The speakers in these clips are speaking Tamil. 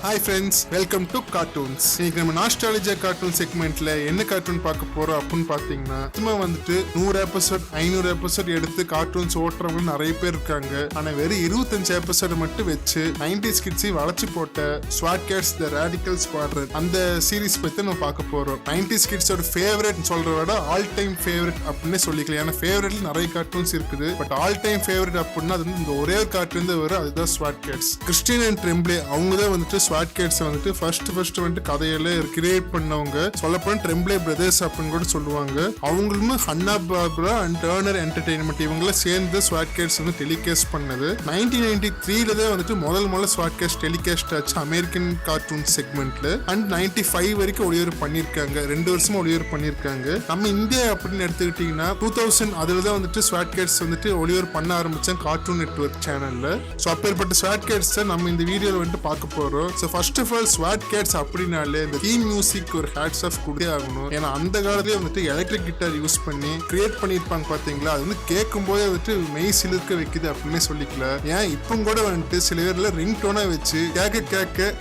Hi friends, welcome to cartoons. இன்னைக்கு நம்ம நாஸ்டாலஜியா கார்ட்டூன் செக்மெண்ட்ல என்ன கார்ட்டூன் பார்க்க போறோம் அப்படின்னு பாத்தீங்கன்னா, சும்மா வந்துட்டு 100 எபிசோட் 500 எபிசோட் எடுத்து கார்ட்டூன்ஸ் ஓட்டுறவங்க நிறைய பேர் இருக்காங்க. ஆனா வெறும் 25 எபிசோட் மட்டும் வச்சு 90s கிட்ஸை வளைச்சு போட்ட ஸ்வாட் கேட்ஸ் தி ராடிக்கல் ஸ்குவாட்ரன் அந்த சீரிஸ் பத்தி நம்ம பார்க்க போறோம். 90s கிட்ஸோட ஃபேவரட் சொல்றத விட ஆல் டைம் ஃபேவரட் அப்படின்னு சொல்லிக்கலாம். ஏன்னா ஃபேவரட்ல நிறைய கார்ட்டூன்ஸ் இருக்குது. பட் ஆல் டைம் ஃபேவரட் அப்படின்னா அது வந்து இந்த ஒரே ஒரு கார்ட்டூன் தான் வரும், அதுதான் ஸ்வாட் கேட்ஸ். கிறிஸ்டியன் அண்ட் ட்ரெம்ப்ளே அவங்க தான் வந்துட்டு ஸ்வாட் கேட்ஸ் வந்துட்டு ஃபர்ஸ்ட் வந்துட்டு கதையில கிரியேட் பண்ணவங்க. சொல்லப்போனா ட்ரெம்ப்ளே பிரதர்ஸ் அப்படின்னு கூட சொல்லுவாங்க. அவங்களுமே Hannah Barbara and turner entertainment இவங்கள சேர்ந்து ஸ்வாட் கேட்ஸ் வந்து டெலிகாஸ்ட் பண்ணது. 1993 தான் வந்துட்டு முதல் ஸ்வாட் கேட்ஸ் டெலிகாஸ்ட் ஆச்சு அமெரிக்கன் கார்ட்டூன் செக்மெண்ட்ல. அண்ட் 95 வரைக்கும் ஒளிபரப்பு பண்ணிருக்காங்க. 2 வருஷமா ஒளிபரப்பு பண்ணிருக்காங்க. நம்ம இந்தியா அப்படின்னு எடுத்துக்கிட்டீங்கன்னா 2000 அதுலதான் வந்துட்டு ஸ்வாட் கேட்ஸ் வந்துட்டு ஒளிபரப்பு பண்ண ஆரம்பிச்சாங்க கார்ட்டூன் நெட்வொர்க் சேனல்ல. ஸோ அப்பேற்பட்ட ஸ்வாட் கேட்ஸ் நம்ம இந்த வீடியோல வந்துட்டு பார்க்க போறோம். ஸோ ஃபர்ஸ்ட் ஆஃப் ஆல் ஸ்வாட் கேட்ஸ் அப்படின்னாலே இந்த தீம் மியூசிக் ஒரு ஹேட்ஸ் ஆஃப் கொடுத்தே ஆகணும். ஏன்னா அந்த காலத்திலே வந்துட்டு எலக்ட்ரிக் கிட்டார் யூஸ் பண்ணி கிரியேட் பண்ணியிருப்பாங்க பாத்தீங்களா. அது வந்து கேட்கும் போதே வந்துட்டு மெய் சிலிர்க்க வைக்குது அப்படின்னு சொல்லிக்கல. ஏன் இப்போ கூட வந்துட்டு சில பேர்ல ரிங் டோனா வச்சு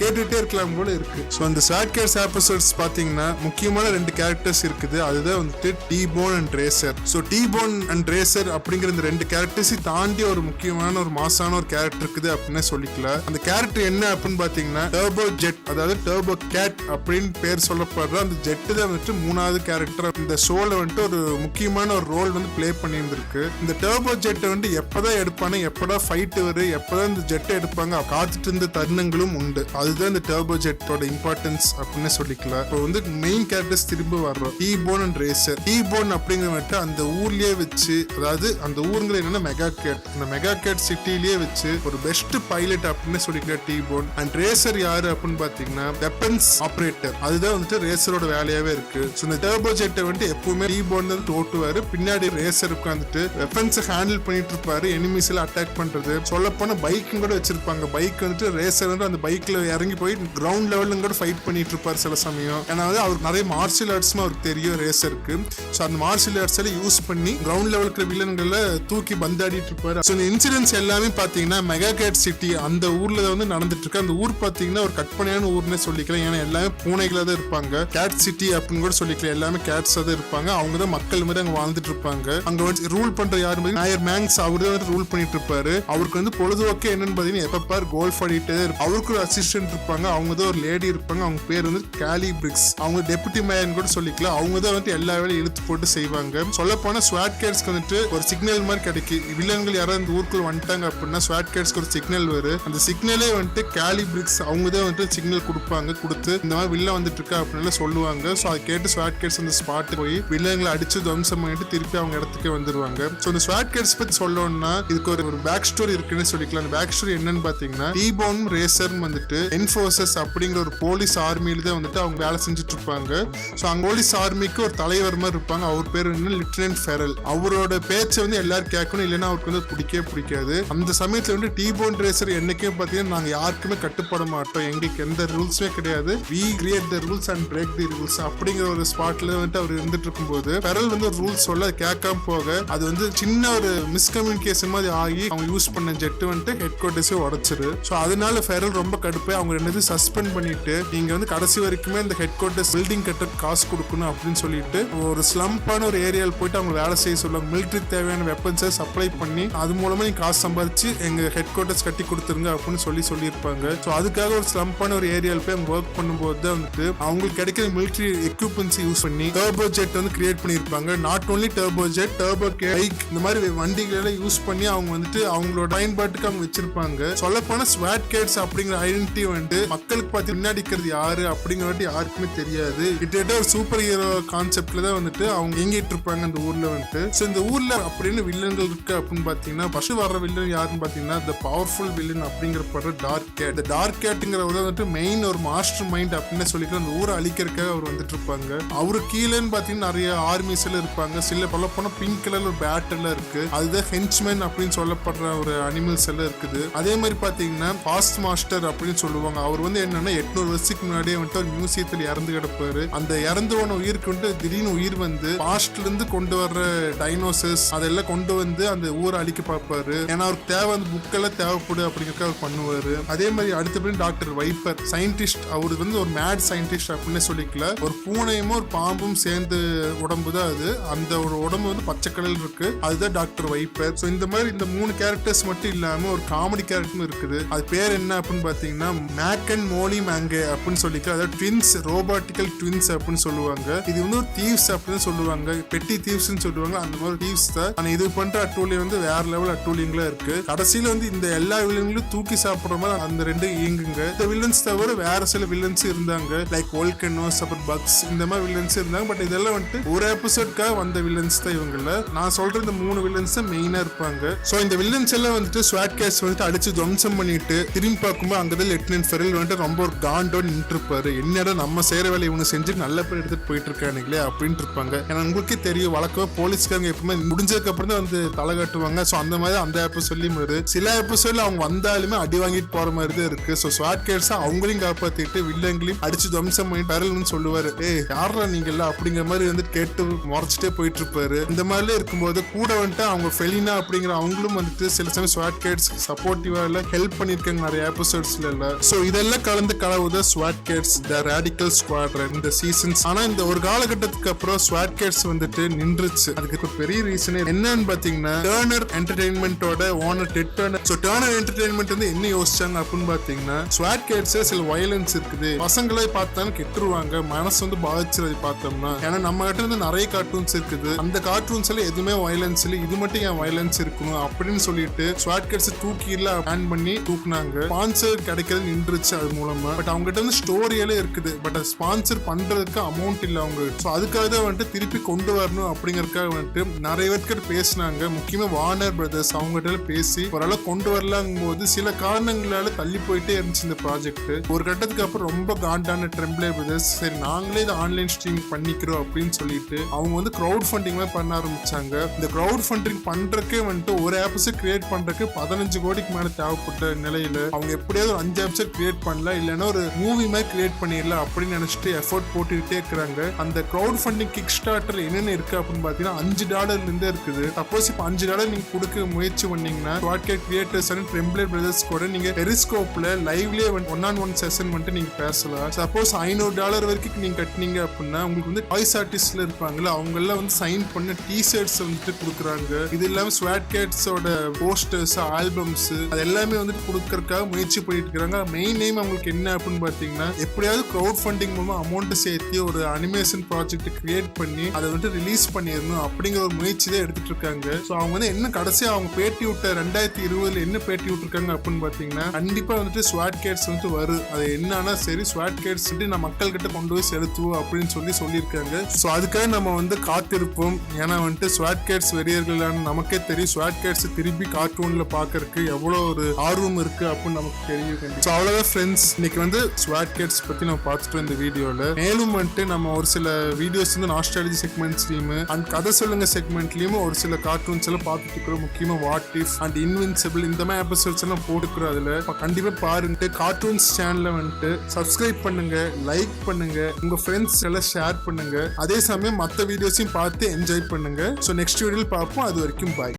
கேட்டுட்டே இருக்கலாம் கூட இருக்கு. ஸோ அந்த ஸ்வாட் கேட்ஸ் எபிசோட்ஸ் பாத்தீங்கன்னா முக்கியமான 2 கேரக்டர்ஸ் இருக்குது. அதுதான் வந்துட்டு T-Bone and racer. So T-Bone and racer அப்படிங்கிற இந்த 2 கேரக்டர்ஸை தாண்டி ஒரு முக்கியமான ஒரு மாசான ஒரு கேரக்டர் இருக்குது அப்படின்னு சொல்லிக்கலாம். அந்த கேரக்டர் என்ன அப்படின்னு பாத்தீங்கன்னா டர்போ ஜெட், அதாவது டர்போ கேட் அப்படின்னு பேர் சொல்லப்படுற அந்த ஜெட் தான் வந்துட்டு 3வது கேரக்டர் இந்த ஷோல வந்துட்டு ஒரு முக்கியமான ஒரு ரோல் வந்து பிளே பண்ணியிருந்திருக்கு. இந்த டர்போ ஜெட்டை வந்து எப்பதான் எடுப்பானு, எப்படா ஃபைட் வரும், எப்பதான் இந்த ஜெட்டை எடுப்பாங்க காத்துட்டு இருந்த தருணங்களும் உண்டு. அதுதான் இந்த டர்போ ஜெட்டோட இம்பார்ட்டன்ஸ் அப்படின்னு சொல்லிக்கலாம். இப்போ வந்து மெயின் கேரக்டர்ஸ் திரும்ப வர்றோம். T-Bone and racer. T-Bone அப்படிங்கிற அந்த ஊர்லயே வச்சு, அதாவது அந்த ஊருங்கிற என்னன்னா மெகா கேட், இந்த மெகா கேட் சிட்டிலேயே வச்சு ஒரு பெஸ்ட் பைலட் அப்படின்னு சொல்லிக்கலாம் T-Bone. அண்ட் ரேசர் யாரு அப்படின்னு பாத்தீங்கன்னா வெப்பன்ஸ் ஆபரேட்டர். அதுதான் வந்துட்டு ரேசரோட வேலையாவே இருக்கு. ஸோ இந்த டர்போ ஜெட்டை வந்துட்டு எப்பவுமே T-Bone வந்து ஓட்டுவாரு. பின்னாடி ரேசர் உட்காந்துட்டு வெப்பன்ஸ் ஹேண்டில் பண்ணிட்டு இருப்பாரு, எனிமீஸ் எல்லாம் அட்டாக் பண்றது. சொல்ல போனா பைக்கும் கூட வச்சிருப்பாங்க. பைக் வந்துட்டு ரேசர் வந்து அந்த பைக்ல இறங்கி போய் கிரவுண்ட் லெவல்ல கூட ஃபைட் பண்ணிட்டு இருப்பாரு சில சமயம். ஏன்னா வந்து அவருக்கு நிறைய மார்ஷியல் ஆர்ட்ஸ்மா அவருக்கு தெரியும் ரேசருக்கு. ஸோ அந்த மார்ஷியல் ஆர்ட்ஸ் எல்லாம் யூஸ் பண்ணி கிரவுண்ட் லெவலுக்கு வில்லன்களை தூக்கி பந்தாடிட்டு இருப்பாரு. ஸோ இந்த இன்சிடென்ட்ஸ் எல்லாமே பாத்தீங்கன்னா மெகா கேட் சிட்டி அந்த ஊர்ல வந்து நடந்துட்டு இருக்கு. அந்த ஊர் பாத்தீங்கன்னா ஒரு கற்பனையான ஊர்னே சொல்லிக்கலாம். ஏன்னா எல்லாமே பூனைகளா தான் இருப்பாங்க. கேட் சிட்டி அப்படின்னு கூட சொல்லிக்கலாம். எல்லாமே கேட்ஸா தான் இருப்பாங்க. அவங்க தான் மக்கள் மாதிரி அங்க வாழ்ந்துட்டு இருப்பாங்க. அங்க வந்து ரூல் பண்ற யாரு நாயர் மேங்ஸ், அவரு தான் ரூல் பண்ணிட்டு இருப்பாரு. அவருக்கு வந்து பொழுதுபோக்கே என்னன்னு பாத்தீங்கன்னா எப்ப பாரு கோல்ஃப் ஆடிட்டே இருப்பாரு. அவருக்கு ஒரு அசிஸ்டன்ட் இருப்பாங்க. அவங்க தான் ஒரு லேடி இருப்பாங்க. அவங்க பேர் வந்து கேலி பிரிக்ஸ். அவங்க டெபுட்டி மேயர் கூட சொல்லிக்கலாம். அவங்க தான் வந்து எல்லா வேலையும் இழுத்து போட்டு செய்வாங்க. சொல்ல போனா ஸ்வாட் கேட்ஸ்க்கு வந்துட்டு ஒரு சிக்னல் மாதிரி கிடைக்கும். வில்லன்கள் யாராவது இந்த ஊருக்குள்ள வந்துட்டாங்க அப்படின்னா ஸ்வாட் கேட்ஸ்க்கு ஒரு சிக்னல் வரும். அந்த சிக்னலே வந்துட்டு கேலி பிரிக்ஸ் அவங்க தான் வந்துட்டு சிக்னல் கொடுப்பாங்க. கொடுத்து இந்த மாதிரி வில்ல வந்துட்டு இருக்கா அப்படின்னு சொல்லுவாங்க. ஸோ அதை கேட்டு ஸ்வாட் கேட்ஸ் அந்த ஸ்பாட் போய் வில்லங்களை அடிச்சு துவம்சம் பண்ணிட்டு திருப்பி அவங்க இடத்துக்கு வந்துருவாங்க. ஸோ இந்த ஸ்வாட் கேட்ஸ் பத்தி சொல்லணும்னா இதுக்கு ஒரு பேக் ஸ்டோரி இருக்குன்னு சொல்லிக்கலாம். அந்த பேக் ஸ்டோரி என்னன்னு பாத்தீங்கன்னா T-Bone ரேசர் வந்துட்டு என்ஃபோர்சஸ் அப்படிங்கிற ஒரு போலீஸ் ஆர்மியில தான் வந்துட்டு அவங்க வேலை செஞ்சுட்டு இருப்பாங்க. ஸோ அங்க போலீஸ் ஆர்மிக்கு ஒரு தலைவர் மாதிரி இருப்பாங்க. அவர் பேர் என்ன லெப்டினன்ட் ஃபெரல். அவரோட பேச்சை வந்து எல்லாரும் கேட்கணும், இல்லைன்னா அவருக்கு வந்து பிடிக்காது. அந்த சமயத்துல வந்து T-Bone ரேசர் என்னைக்குமே பாத்தீங்கன்னா நாங்க யாருக்குமே கட்டுப்பட மாட்டோம், எங்களுக்கு எந்த ரூல்ஸுமே கிடையாது, we create the rules and break the rules அப்படிங்கிற ஒரு ஸ்பாட்ல வந்துட்டு அவர் இருந்துட்டு இருக்கும்போது ஃபெரல் வந்து ஒரு ரூல்ஸ் சொல்ல கேட்காம போக அது வந்து சின்ன ஒரு மிஸ்கம்யூனிகேஷன் மாதிரி ஆகி அவங்க யூஸ் பண்ண ஜெட் வந்துட்டு ஹெட் குவார்டர்ஸே உடைச்சிரு. ஸோ அதனால ஃபெரல் ரொம்ப கடுப்பை அவங்க 2 சஸ்பெண்ட் பண்ணிட்டு நீங்க வந்து கடைசி வரைக்குமே இந்த ஹெட் குவார்டர்ஸ் பில்டிங் கட்ட காசு கொடுக்கணும் அப்படின்னு சொல்லிட்டு ஒரு ஸ்லம்பான ஒரு ஏரியாவில் போயிட்டு அவங்க வேலை செய்ய சொல்லுவாங்க. மிலிட்டரிக்கு தேவையான வெப்பன்ஸை சப்ளை பண்ணி அது மூலமா நீங்க காசு சம்பாதிச்சு எங்க ஹெட் குவார்டர்ஸ் கட்டி கொடுத்துருங்க அப்படின்னு சொல்லியிருப்பாங்க. ஸோ அதுக்காக ஒரு ஸ்லம்பான ஒரு ஏரியாவில் போய் அவங்க ஒர்க் பண்ணும்போது தான் வந்துட்டு அவங்களுக்கு கிடைக்கிற மிலிட்டரி எக்யூப்மெண்ட்ஸ் யூஸ் பண்ணி டர்போ ஜெட் வந்து கிரியேட் பண்ணியிருப்பாங்க. Not only turbo jet, turbo bike இந்த மாதிரி வண்டிகளை யூஸ் பண்ணி அவங்க வந்துட்டு அவங்களோட பயன்பாட்டுக்கு அவங்க வச்சிருப்பாங்க. சொல்ல போனா ஸ்வாட் கேட்ஸ் அப்படிங்கிற ஐடென்டிட்டி வந்து மக்களுக்கு பார்த்து முன்னாடிக்கிறது யாரு அப்படிங்கிறது யாருக்குமே தெரியாது. கிட்டத்தட்ட ஒரு சூப்பர் ஹீரோ கான்செப்ட்ல தான் வந்துட்டு அவங்க இயங்கிட்டு இருப்பாங்க அந்த ஊர்ல வந்துட்டு. ஸோ இந்த ஊர்ல அப்படின்னு வில்லன்கள் இருக்கு அப்படின்னு பாத்தீங்கன்னா ஃபர்ஸ்ட் வர்ற வில்லன் யாருன்னு பாத்தீங்கன்னா த பவர்ஃபுல் வில்லன் அப்படிங்கிற டார்க் கேட். இந்த டார்க் கேட்டுங்கிறவர் வந்துட்டு மெயின் ஒரு மாஸ்டர் மைண்ட் அப்படின்னு சொல்லிட்டு அந்த ஊரை அழிக்கிறதுக்காக அவர் வந்துட்டு இருப்பாங்க. அவரு கீழேன்னு பாத்தீங்கன்னா நிறைய ஆர்மிஸ் எல்லாம் இருப்பாங்க. சில சொல்ல போனா பிங்க் கலர்ல ஒரு பேட் எல்லாம் இருக்கு. அதுதான் ஹென்ச்மேன் அப்படின்னு சொல்லப்படுற ஒரு அனிமல்ஸ் எல்லாம் இருக்குது. அதே மாதிரி பாத்தீங்கன்னா பாஸ்ட் மாஸ்டர் அப்படின்னு சொல்லுவாங்க. அவர் வந்து என்னன்னா 800 வருஷத்துக்கு முன்னாடியே வந்துட்டு ஒரு மியூசியத்தில் இறந்து கிடப்பாரு. அந்த இறந்து போன உயிருக்கு வந்துட்டு திடீர்னு உயிர் வந்து பாஸ்ட்ல இருந்து கொண்டு வர்ற டைனோசர்ஸ் அதெல்லாம் கொண்டு வந்து அந்த ஊரை அழிக்க பார்ப்பாரு. ஏன்னா அவருக்கு தேவை அந்த புக்கெல்லாம் தேவைப்படும் அப்படிங்கிறத அவர் பண்ணுவாரு. அதே மாதிரி அடுத்தபடி டாக்டர் வைப்பர் சயின்டிஸ்ட். அவர் வந்து ஒரு மேட் சயின்டிஸ்ட் அப்படின்னு சொல்லிக்கல. ஒரு பூனையும் ஒரு பாம்பும் சேர்ந்து உடம்பு தான் அது. அந்த ஒரு உடம்பு வந்து பச்சை கலர் இருக்கு, அதுதான் டாக்டர் வைப்பர். ஸோ இந்த மாதிரி இந்த 3 கேரக்டர்ஸ் மட்டும் இல்லாம ஒரு காமெடி கேரக்டரும் இருக்குது. அது பேர் என்ன அப்படின்னு பாத்தீங்கன்னா மேக் அண்ட் மோலி மேங்கே அப்படின்னு சொல்லிக்க. அதாவது ட்வின்ஸ், ரோபாட்டிக்கல் ட்வின்ஸ் அப்படின்னு சொல்லுவாங்க. இது வந்து ஒரு தீவ்ஸ் அப்படின்னு சொல்லுவாங்க, பெட்டி தீவ்ஸ்ன்னு சொல்லுவாங்க. அந்த மாதிரி தீவ்ஸ் தான். ஆனா இது பண்ற அட்டூழியம் வந்து வேற லெவல் அட்டூழியங்களா இருக்கு. கடைசியில வந்து இந்த எல்லா வில்லன்களும் தூக்கி சாப்பிடுற மாதிரி அந்த 2 இயங்குங்க. இந்த வில்லன்ஸ் தவிர வேற சில வில்லன்ஸ் இருந்தாங்க, லைக் வோல்கனோஸ், அப்புறம் பக்ஸ், இந்த மாதிரி வில்லன்ஸ் இருந்தாங்க. பட் இதெல்லாம் வந்துட்டு ஒரு எபிசோட்காக வந்த வில்லன்ஸ் தான் இவங்கள. நான் சொல்ற இந்த 3 வில்லன்ஸ் தான் மெயினா இருப்பாங்க. சோ இந்த வில்லன்ஸ் எல்லாம் வந்துட்டு ஸ்வாட் கேட்ஸ் வந்துட்டு அடிச்சு துவம்சம் பண்ணிட்டு திரும்பி பார்க்கும்போது அங்கதான் லெப்டினன்ட் ஃபெரல் வந்துட்டு ரொம்ப ஒரு காண்டோட நின்று இருப்பாரு. என்னடா நம்ம செய்யற வேலை இவங்க செஞ்சு நல்ல பேர் எடுத்துட்டு போயிட்டு இருக்கானுங்களே அப்படின்னு இருப்பாங்க. ஏன்னா உங்களுக்கே தெரியும், வழக்கமா போலீஸ்காரங்க எப்பவுமே முடிஞ்சதுக்கு அப்புறம் தான் வந்து தலை காட்டுவாங்க. ஸோ அந்த மாதிரி அந்த எபிசோட்லயும் வருது. சில எபிசோட்ல அவங்க வந்தாலுமே அடி வாங்கிட்டு போற மாதிரி தான் இருக்கு. ஸோ ஸ்வாட் கேட்ஸ் அவங்களையும் காப்பாத்திட்டு வில்லங்களையும் அடிச்சு துவம்சம் பண்ணி பெரல்னு சொல்லுவாரு. யாரா நீங்க எல்லாம் அப்படிங்கிற மாதிரி வந்து கேட்டு முறைச்சிட்டே போயிட்டு இருப்பாரு. இந்த மாதிரிலே இருக்கும்போது கூட வந்துட்டு அவங்க ஃபெலினா அப்படிங்கிற அவங்களும் வந்துட்டு சில சமயம் ஸ்வாட் கேட்ஸ் சப்போர்ட்டிவா இல்ல ஹெல்ப் பண்ணிருக்காங்க நிறைய எபிசோட்ஸ்ல இல்ல. ஸோ இதெல்லாம் கலந்து கலவுத ஸ்வாட் கேட்ஸ் த ராடிக்கல் ஸ்குவாட்ரன் இந்த சீசன்ஸ். ஆனா இந்த ஒரு காலகட்டத்துக்கு அப்புறம் ஸ்வாட் கேட்ஸ் வந்துட்டு நின்றுச்சு. அதுக்கு ஒரு பெரிய ரீசன் என்னன்னு பாத்தீங்கன்னா டர்னர் என்டர்டெயின்மெண்டோட owner Ted Turner. So Turner Entertainment வந்து என்ன யோசிச்சாங்க அப்படின்னு பாத்தீங்கன்னா ஸ்வாட் கேட்ஸ்ல சில வயலன்ஸ் இருக்குது, பசங்களை பார்த்தாலும் கெட்டுருவாங்க, மனசு வந்து பாதிச்சுறது பார்த்தோம்னா. ஏன்னா நம்ம கிட்ட இருந்து நிறைய கார்ட்டூன்ஸ் இருக்குது, அந்த கார்ட்டூன்ஸ்ல எதுவுமே வயலன்ஸ் இல்லை, இது மட்டும் ஏன் வயலன்ஸ் இருக்கணும் அப்படின்னு சொல்லிட்டு ஸ்வாட் கேட்ஸ் தூக்கில பேன் பண்ணி தூக்குனாங்க. ஸ்பான்சர் கிடைக்கிறது நின்றுச்சு அது மூலமா. பட் அவங்க கிட்ட வந்து ஸ்டோரியாலே இருக்குது, பட் ஸ்பான்சர் பண்றதுக்கு அமௌண்ட் இல்லை அவங்க. ஸோ அதுக்காக தான் வந்துட்டு திருப்பி கொண்டு வரணும் அப்படிங்கறதுக்காக வந்துட்டு நிறைய பேர்கிட்ட பேசினாங்க. முக்கியமா வார்னர் பிரதர்ஸ் அவங்க கிட்ட பேசி ஓரளவு கொண்டு வரலாங்கும் போது சில காரணங்களால தள்ளி போயிட்டே இருந்துச்சு இந்த ப்ராஜெக்ட். ஒரு கட்டத்துக்கு அப்புறம் ரொம்ப காண்டான ட்ரெம்பிளே பிரதர்ஸ் சரி நாங்களே இதை ஆன்லைன் ஸ்ட்ரீமிங் பண்ணிக்கிறோம் அப்படின்னு சொல்லிட்டு அவங்க வந்து கிரௌட் ஃபண்டிங் மாதிரி பண்ண ஆரம்பிச்சாங்க. இந்த கிரௌட் ஃபண்டிங் பண்றதுக்கே வந்துட்டு ஒரு எபிசோட் கிரியேட் பண்றதுக்கு 15 கோடிக்கு மேல தேவைப்பட்ட நிலையில அவங்க எப்படியாவது ஒரு 5 எபிசோட் கிரியேட் பண்ணல, இல்லைன்னா ஒரு மூவி மாதிரி கிரியேட் பண்ணிடலாம் அப்படின்னு நினைச்சிட்டு எஃபோர்ட் போட்டுக்கிட்டே இருக்கிறாங்க. அந்த கிரௌட் ஃபண்டிங் கிக் ஸ்டார்டர் என்னென்ன இருக்கு அப்படின்னு பாத்தீங்கன்னா $5 இருந்தே இருக்குது. சப்போஸ் இப்போ $5 நீங்க கொடுக்க முயற்சி பண்ணீங்கன்னா ஸ்வாட் கேட் கிரியேட்டர்ஸ் அண்ட் ட்ரெம்பிளே பிரதர்ஸ் கூட நீங்க பெரிஸ்கோப்ல லைவ்லயே 1-on-1 செஷன் வந்துட்டு நீங்க பேசலாம். சப்போஸ் $500 வரைக்கும் நீங்க கட்டினீங்க அப்படின்னா உங்களுக்கு வந்து வாய்ஸ் ஆர்டிஸ்ட்ல இருப்பாங்கல்ல அவங்க எல்லாம் வந்து சைன் பண்ண டிஷர்ட்ஸ் வந்துட்டு கொடுக்குறாங்க. இது இல்லாம ஸ்வாட் கேட்ஸோட போஸ்டர்ஸ், ஆல்பம்ஸ் அது எல்லாமே வந்துட்டு கொடுக்கறதுக்காக முயற்சி பண்ணிட்டு இருக்காங்க. மெயின் நேம் அவங்களுக்கு என்ன அப்படின்னு பாத்தீங்கன்னா எப்படியாவது கிரௌட் ஃபண்டிங் மூலமா அமௌண்ட் சேர்த்து ஒரு அனிமேஷன் ப்ராஜெக்ட் கிரியேட் பண்ணி அதை வந்துட்டு ரிலீஸ் பண்ணிடணும் அப்படிங்கிற ஒரு முயற்சி தான் எடுத்துட்டு இருக்காங்க. ஸோ அவங்க வந்து என்ன கடைசியா அவங்க பேட்டி விட்ட 2020 என்ன பேட்டி விட்டுருக்காங்க அப்படின்னு பாத்தீங்கன்னா கண்டிப்பா வந்துட்டு ஸ்வாட் கேட்ஸ் வந்துட்டு வரும், அது என்னன்னா சரி ஸ்வாட் கேட்ஸ் நான் மக்கள் கிட்ட கொண்டு போய் செலுத்துவோம் அப்படின்னு சொல்லியிருக்காங்க. ஸோ அதுக்காக நம்ம வந்து காத்திருப்போம். ஏன்னா வந்துட்டு ஸ்வாட் கேட்ஸ் வெறியர்களான நமக்கே தெரியும் ஸ்வாட் கேட்ஸ் திருப்பி கார்ட்டூன்ல பாக்குறதுக்கு எவ்வளவு ஒரு ஆர்வம் இருக்கு அப்படின்னு நமக்கு தெரியும். ஸோ அவ்வளவுதான் ஃப்ரெண்ட்ஸ், இன்னைக்கு வந்து ஸ்வாட் கேட்ஸ் பத்தி நம்ம பார்த்துட்டோம் இந்த வீடியோல. மேலும் வந்துட்டு நம்ம ஒரு சில வீடியோஸ் வந்து நாஸ்டாலஜி செக்மெண்ட்ஸ்லயும் அண்ட் கதை சொல்லுங்க செக்மெண்ட்லயும் ஒரு சில கார்ட்டூன்ஸ் எல்லாம் பார்த்துட்டு இருக்கிறோம். முக்கியமா வாட் இஃப் அண்ட் இன்வின்சிபிள் இந்த மாதிரி எபிசோட்ஸ் எல்லாம் போட்டுக்கிறோம். அதுல கண்டிப்பா பாருங்க. கார்ட்டூன்ஸ் சேனலை வந்துட்டு சப்ஸ்கிரைப் பண்ணுங்க, லைக் பண்ணுங்க, உங்க ஃப்ரெண்ட்ஸ் எல்லாம் ஷேர் பண்ணுங்க. அதே சமயம் மற்ற வீடியோஸையும் பார்த்து என்ஜாய் பண்ணுங்க. ஸோ நெக்ஸ்ட் வீடியோவில் பார்ப்போம். அது வரைக்கும் பாய்.